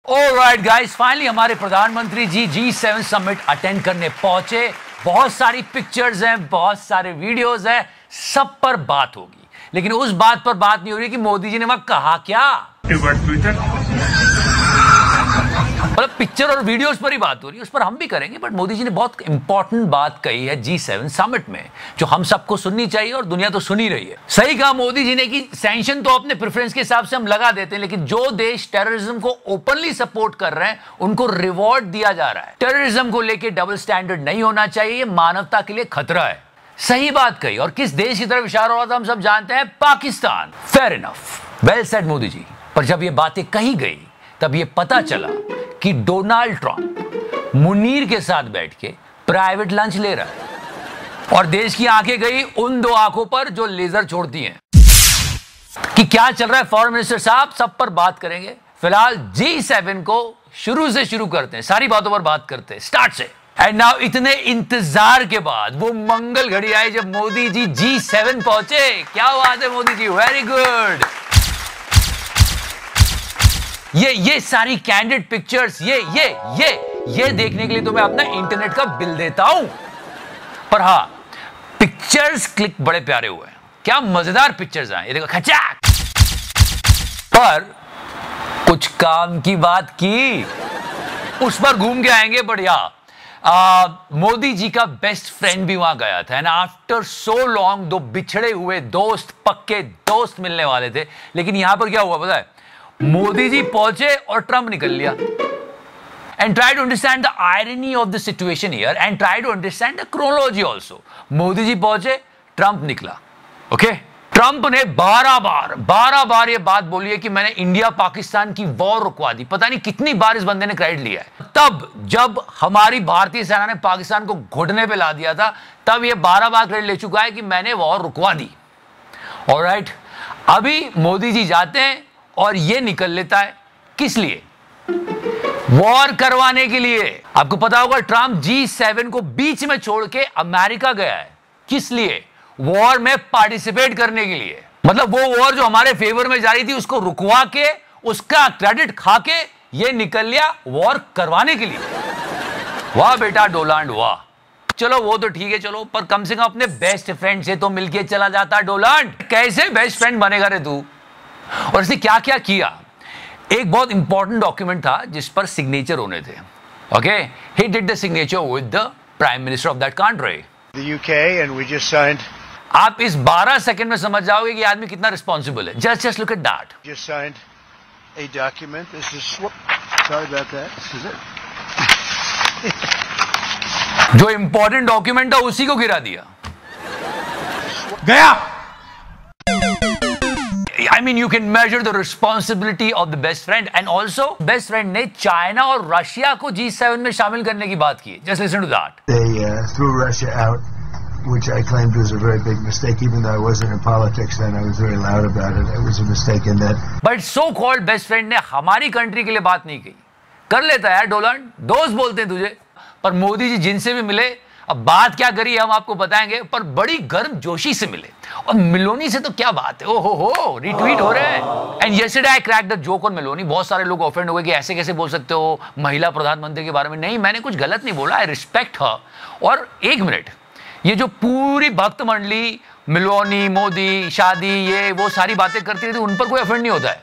Alright guys, finally हमारे प्रधानमंत्री जी G7 summit attend करने पहुंचे। बहुत सारी पिक्चर्स हैं, बहुत सारे वीडियोस हैं, सब पर बात होगी, लेकिन उस बात पर बात नहीं हो रही कि मोदी जी ने वहां कहा क्या। मतलब पिक्चर और वीडियोस पर ही बात हो रही है, उस पर हम भी करेंगे, बट मोदी जी ने बहुत इंपॉर्टेंट बात कही है G7 समिट में, जो हम सबको सुननी चाहिए और दुनिया तो सुन ही रही है। सही कहा मोदी जी ने कि सैंक्शन तो अपने प्रेफरेंस के हिसाब से हम लगा देते हैं, लेकिन जो देश टेररिज्म को ओपनली सपोर्ट कर रहे हैं उनको रिवॉर्ड दिया जा रहा है। टेररिज्म को लेकर डबल स्टैंडर्ड नहीं होना चाहिए, ये मानवता के लिए खतरा है। सही बात कही। और किस देश की तरफ इशारा हो रहा था हम सब जानते हैं, Pakistan. Fair enough, well said Modi ji. पर जब ये बातें कही गई तब ये पता चला कि डोनाल्ड ट्रंप मुनीर के साथ बैठ के प्राइवेट लंच ले रहा है और देश की आंखें गई उन दो आंखों पर जो लेजर छोड़ती हैं। कि क्या चल रहा है फॉरेन मिनिस्टर साहब, सब पर बात करेंगे। फिलहाल G7 को शुरू से शुरू करते हैं, सारी बातों पर बात करते हैं स्टार्ट से। एंड नाउ इतने इंतजार के बाद वो मंगल घड़ी आई जब मोदी जी G7 पहुंचे। क्या बात है मोदी जी, वेरी गुड। ये सारी कैंडिड पिक्चर्स, ये देखने के लिए तो मैं अपना इंटरनेट का बिल देता हूं। पर हां, पिक्चर्स क्लिक बड़े प्यारे हुए हैं, क्या मजेदार पिक्चर्स आए। ये देखो खचाक। पर कुछ काम की बात की, उस पर घूम के आएंगे। बढ़िया, मोदी जी का बेस्ट फ्रेंड भी वहां गया था, एंड आफ्टर सो लॉन्ग दो बिछड़े हुए दोस्त, पक्के दोस्त मिलने वाले थे। लेकिन यहां पर क्या हुआ पता है, मोदी जी पहुंचे और ट्रंप निकल लिया। And try to understand the irony of the situation here and try to understand the chronology also. Modi ji पहुंचे, ट्रंप निकला। ओके, ट्रंप ने 12 बार ये बात बोली है कि मैंने इंडिया पाकिस्तान की वॉर रुकवा दी। पता नहीं कितनी बार इस बंदे ने क्रेडिट लिया है। तब जब हमारी भारतीय सेना ने पाकिस्तान को घुटने पे ला दिया था, तब ये 12 बार क्रेडिट ले चुका है कि मैंने वॉर रुकवा दी। ऑलराइट, अभी मोदी जी जाते हैं और ये निकल लेता है। किस लिए? वॉर करवाने के लिए। आपको पता होगा ट्रंप G7 को बीच में छोड़ के अमेरिका गया है। किस लिए? वॉर में पार्टिसिपेट करने के लिए। मतलब वो वॉर जो हमारे फेवर में जा रही थी उसको रुकवा के, उसका क्रेडिट खा के ये निकल लिया वॉर करवाने के लिए। वाह बेटा डोनाल्ड, वाह। चलो वो तो ठीक है, चलो, पर कम से कम अपने बेस्ट फ्रेंड से तो मिलके चला जाता डोनाल्ड। कैसे बेस्ट फ्रेंड बनेगा रे तू? और इसने क्या क्या किया। एक बहुत इंपॉर्टेंट डॉक्यूमेंट था जिस पर सिग्नेचर होने थे। Okay, he did the signature with the prime minister of that country, the UK, and we just signed. आप इस 12 सेकंड में समझ जाओगे कि आदमी कितना रिस्पॉन्सिबल है। Just look at that. Just signed a document. This is sorry about that. This is it. जो इंपॉर्टेंट डॉक्यूमेंट था उसी को गिरा दिया। गया। I mean, you can measure the responsibility of the best friend, and also best friend ने China और Russia को G7 में शामिल करने की बात की। Just listen to that. They threw Russia out, which I claimed was a very big mistake. Even though I wasn't in politics then, I was very loud about it. It was a mistake in that. But so-called best friend ने हमारी country के लिए बात नहीं की। कर लेता है यार डोनाल्ड, दोस्त बोलते हैं तुझे। पर मोदी जी जिनसे भी मिले, अब बात क्या करी हम आपको बताएंगे, पर बड़ी गर्म जोशी से मिले। और मेलोनी से तो क्या बात है, ओहो रिट्वीट हो रहे हैं। And yesterday I cracked the joke on Meloni. बहुत सारे लोग ऑफेंड हो गए कि ऐसे कैसे बोल सकते हो महिला प्रधानमंत्री के बारे में। नहीं, मैंने कुछ गलत नहीं बोला, आई रिस्पेक्ट हर। और एक मिनट, ये जो पूरी भक्त मंडली मेलोनी, मोदी, शादी, ये वो सारी बातें करती रहती, उन पर कोई ऑफेंड नहीं होता है।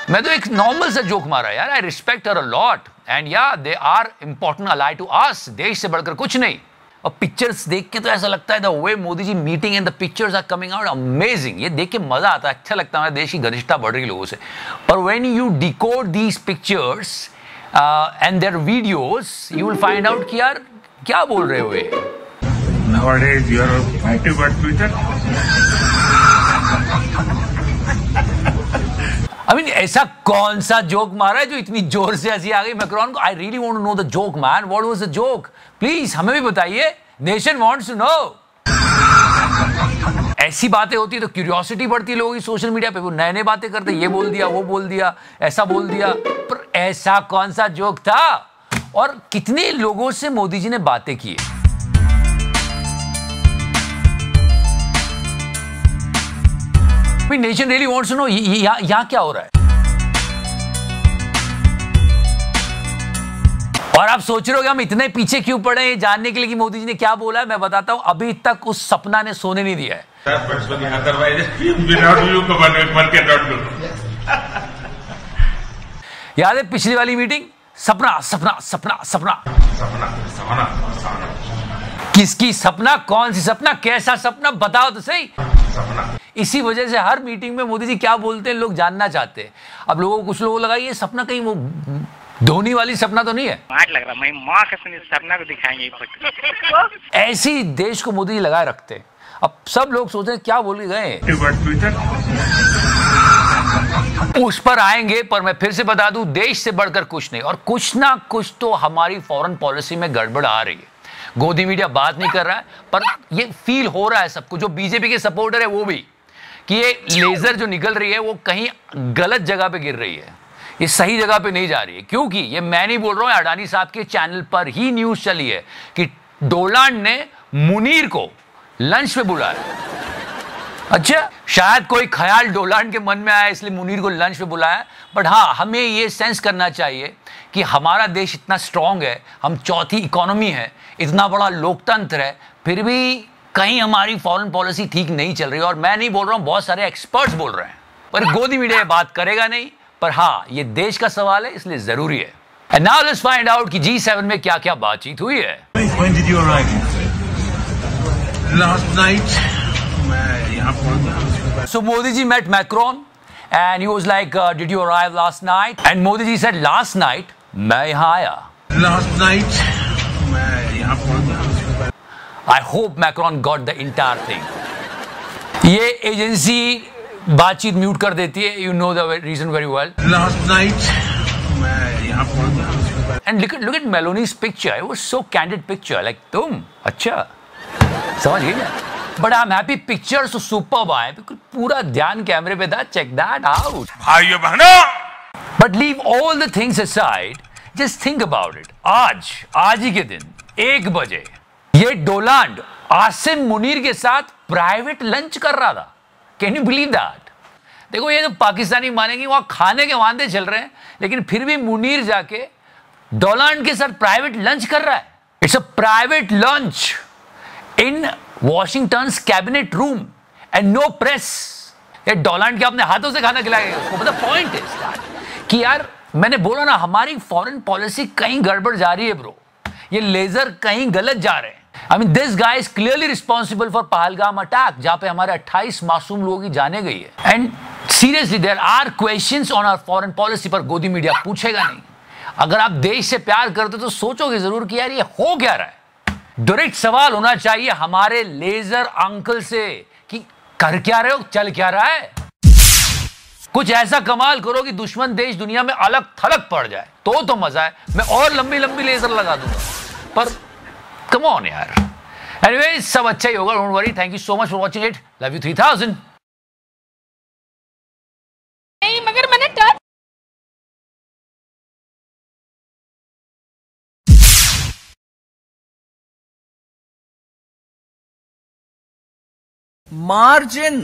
मैं तो एक नॉर्मल सा जोक मारा यार। I respect her a lot and yeah they are important ally to us. देश से बढ़कर कुछ नहीं। और पिक्चर्स देख के तो ऐसा लगता है the way Modi ji meeting and the pictures are coming out amazing. ये देख के मजा आता है, अच्छा लगता है, हमारे देश की घनिष्ठता बढ़ रही है लोगों से। पर when you decode these pictures and their videos, you will find out कि यार क्या बोल रहे हो ये। Nowadays you are active on Twitter. I mean, ऐसा कौन सा जोक मारा है जो इतनी जोर से हंसी आ गई मैक्रोन को? I really want to know the joke man, what was the joke? Please हमें भी बताइए, नेशन वांट्स टू नो। ऐसी बातें होती है तो क्यूरियोसिटी बढ़ती है लोगों की सोशल मीडिया पे। वो नए नए बातें करते, ये बोल दिया, वो बोल दिया, ऐसा बोल दिया। पर ऐसा कौन सा जोक था और कितने लोगों से मोदी जी ने बातें की? Nation really wants to know यहाँ क्या हो रहा है। और आप सोच रहे हो कि हम इतने पीछे क्यों पड़े हैं जानने के लिए कि मोदी जी ने क्या बोला है। मैं बताता हूं, अभी तक उस सपना ने सोने नहीं दिया है। याद है पिछली वाली मीटिंग, सपना सपना सपना सपना सपना, किसकी सपना, कौन सी सपना, कैसा सपना, बताओ तो सही। इसी वजह से हर मीटिंग में मोदी जी क्या बोलते हैं लोग जानना चाहते हैं। अब लोगों को, कुछ लोगों को लगा ये सपना कहीं वो धोनी वाली सपना तो नहीं है। लग रहा मैं माँ का सपना को दिखाएंगे। ऐसी देश को मोदी जी लगाए रखते। अब सब लोग सोच रहे हैं क्या बोल के गए, उस पर आएंगे। पर मैं फिर से बता दूं, देश से बढ़कर कुछ नहीं, और कुछ ना कुछ तो हमारी फॉरेन पॉलिसी में गड़बड़ आ रही है। गोदी मीडिया बात नहीं कर रहा है, पर ये फील हो रहा है सबको, जो बीजेपी के सपोर्टर है वो भी, कि ये लेजर जो निकल रही है वो कहीं गलत जगह पे गिर रही है, ये सही जगह पे नहीं जा रही है। क्योंकि ये मैं नहीं बोल रहा हूं, अडानी साहब के चैनल पर ही न्यूज चली है कि डोलाल्ड ने मुनीर को लंच पे बुलाया। अच्छा, शायद कोई ख्याल डोलाल्ड के मन में आया इसलिए मुनीर को लंच पे बुलाया। बट हाँ, हमें ये सेंस करना चाहिए कि हमारा देश इतना स्ट्रांग है, हम चौथी इकोनॉमी है, इतना बड़ा लोकतंत्र है, फिर भी कहीं हमारी फॉरेन पॉलिसी ठीक नहीं चल रही है। और मैं नहीं बोल रहा हूं, बहुत सारे एक्सपर्ट्स बोल रहे हैं, पर गोदी मीडिया बात करेगा नहीं। पर हाँ, ये देश का सवाल है, इसलिए जरूरी है। And now let's find out कि G7 में क्या क्या बातचीत हुई है। When did you arrive? Last night. मैं यहाँ पहुंचा। So Modi ji met Macron and he was like, did you arrive last night? And Modi ji said, last night मैं यहाँ आया। Last night मैं यहाँ पहुंचा। I hope Macron got the entire thing. ये एजेंसी बातचीत म्यूट कर देती है, you know the reason very well. Last night मैं यहाँ पहुंचा। And look at Meloni's picture. It was so candid picture. Like तुम अच्छा समझ गई ना? But I'm happy pictures so superb आए, बिल्कुल पूरा ध्यान कैमरे पे था। Check that out. भाइयों बहनों, But leave all the things aside. Just think about it. आज ही के दिन 1 बजे ये डोलाल्ड आसिम मुनीर के साथ प्राइवेट लंच कर रहा था। Can you believe that? देखो, ये तो पाकिस्तानी मानेंगे वहां खाने के वादे चल रहे हैं, लेकिन फिर भी मुनीर जाके डोलाल्ड के साथ प्राइवेट लंच कर रहा है। It's a private lunch in Washington cabinet room and no press. ये डोलाल्ड के अपने हाथों से खाना खिलाएगा उसको। मतलब पॉइंट इज कि यार, मैंने बोला ना, हमारी फॉरेन पॉलिसी कहीं गड़बड़ जा रही है ब्रो। ये लेजर कहीं गलत जा रहे हैं। I mean, this guy is clearly responsible for Pahalgam attack, जहां पे हमारे 28 मासूम लोगों की जाने गई है। And seriously there are questions on our foreign policy, पर गोदी मीडिया पूछेगा नहीं। अगर आप देश से प्यार करते तो सोचोगे जरूर कि यार ये हो क्या रहा है। डायरेक्ट सवाल होना चाहिए हमारे लेजर अंकल से कि कर क्या रहे हो, चल क्या रहा है। कुछ ऐसा कमाल करो कि दुश्मन देश दुनिया में अलग थलग पड़ जाए, तो मजा है। मैं और लंबी लंबी लेजर लगा दूंगा, पर कम ऑन यार। एनीवेज, सब अच्छा ही होगा, don't worry. Thank you so much for watching it. Love you 3000। नहीं, मगर मैंने टच margin